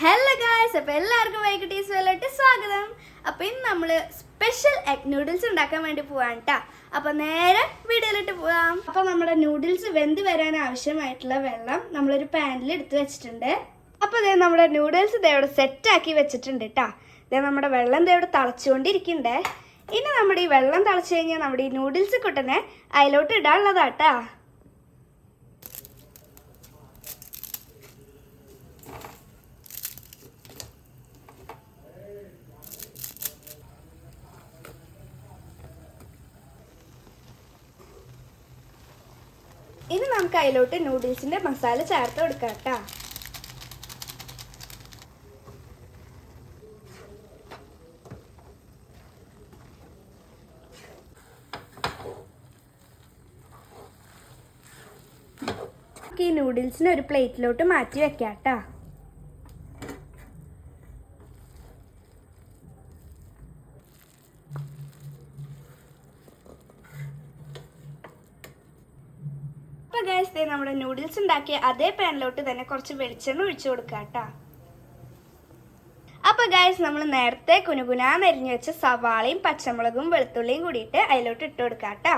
Hello guys, അപ്പോൾ എല്ലാവർക്കും വൈകിട്ടീസ് വെല്ലോട്ട് സ്വാഗതം. അപ്പോൾ ഇന്ന് നമ്മൾ സ്പെഷ്യൽ എഗ് നൂഡിൽസ് ഉണ്ടാക്കാൻ വേണ്ടി പോവാണ് കേട്ടോ. അപ്പോൾ നേരെ വീഡിയോയിലിട്ട് പോവാം. അപ്പോൾ നമ്മുടെ നൂഡിൽസ് വെന്ത് വരാൻ ആവശ്യമായിട്ടുള്ള വെള്ളം നമ്മളൊരു പാനിൽ എടുത്ത് വെച്ചിട്ടുണ്ട്. അപ്പോൾ ഇതേ നമ്മുടെ നൂഡിൽസ് ഇതേവിടെ സെറ്റാക്കി വെച്ചിട്ടുണ്ട് കേട്ടോ. ഇതേ നമ്മുടെ വെള്ളം ഇതേവിടെ തിളച്ചുകൊണ്ടിരിക്കണ്ടേ. ഇനി നമ്മുടെ ഈ വെള്ളം തിളച്ച് കഴിഞ്ഞാൽ നമ്മുടെ ഈ നൂഡിൽസ് കുട്ടനെ അതിലോട്ട് ഇടാനുള്ളതാട്ടോ. ഇനി നമുക്ക് അതിലോട്ട് നൂഡിൽസിന്റെ മസാല ചേർത്ത് കൊടുക്കാം കേട്ടോ. ഈ നൂഡിൽസിനെ ഒരു പ്ലേറ്റിലോട്ട് മാറ്റി വെക്കാം കേട്ടോ. അപ്പോൾ ഗൈസ്, നമ്മുടെ നൂഡിൽസ് ഉണ്ടാക്കിയ അതേ പാനിലോട്ട് തന്നെ കുറച്ച് വെളിച്ചെണ്ണ ഒഴിച്ചു കൊടുക്കുക കേട്ടോ. അപ്പോൾ ഗൈസ്, നമ്മൾ നേരത്തെ കുനുകുനാന്ന് അരിഞ്ഞു വെച്ച സവാളയും പച്ചമുളകും വെളുത്തുള്ളിയും കൂടിയിട്ട് അതിലോട്ട് ഇട്ട് കൊടുക്കുക കേട്ടോ.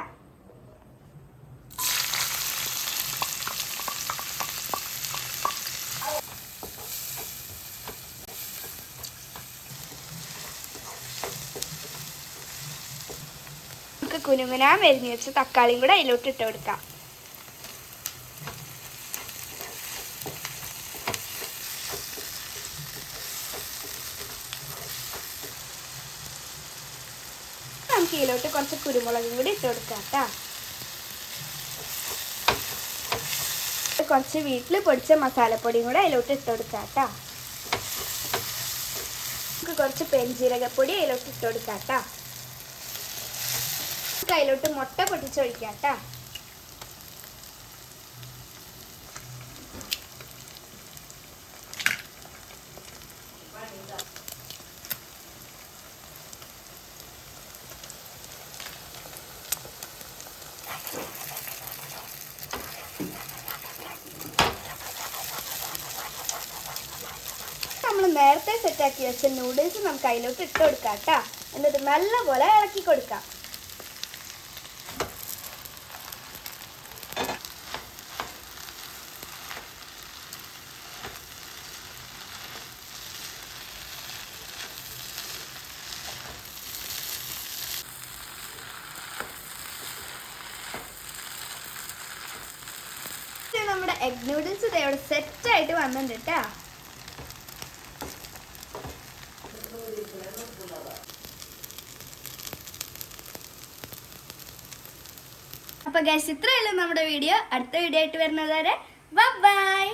നമുക്ക് കുനുകുനാന്ന് അരിഞ്ഞു വെച്ച തക്കാളിയും കൂടെ അതിലോട്ട് ഇട്ട് കൊടുക്കാം. നമുക്ക് ഇതിലോട്ട് കുറച്ച് കുരുമുളകും കൂടി ഇട്ട് കൊടുക്കാം കേട്ടോ. കുറച്ച് വീട്ടിൽ പൊടിച്ച മസാലപ്പൊടിയും കൂടെ അതിലോട്ട് ഇട്ട് കൊടുക്കാം കേട്ടോ. നമുക്ക് കുറച്ച് പെരുംജീരകപ്പൊടി അതിലോട്ട് ഇട്ട് കൊടുക്കാം കേട്ടോ. നമുക്ക് അതിലോട്ട് മുട്ട പൊട്ടിച്ചൊഴിക്കാം കേട്ടോ. നമ്മൾ നേരത്തെ സെറ്റാക്കി വെച്ച നൂഡിൽസ് നമുക്ക് അതിലോട്ട് ഇട്ട് കൊടുക്കാം കേട്ടോ. എന്നിട്ട് നല്ലപോലെ ഇളക്കി കൊടുക്കാം. നമ്മുടെ എഗ് നൂഡിൽസ് ഇതേവിടെ സെറ്റായിട്ട് വന്നിട്ടുണ്ട് കേട്ടോ. അപ്പോൾ ഗൈസ്, ഇത്രയേ ഉള്ളൂ നമ്മുടെ വീഡിയോ. അടുത്ത വീഡിയോ ആയിട്ട് വരുന്നത് വരെ ബൈ.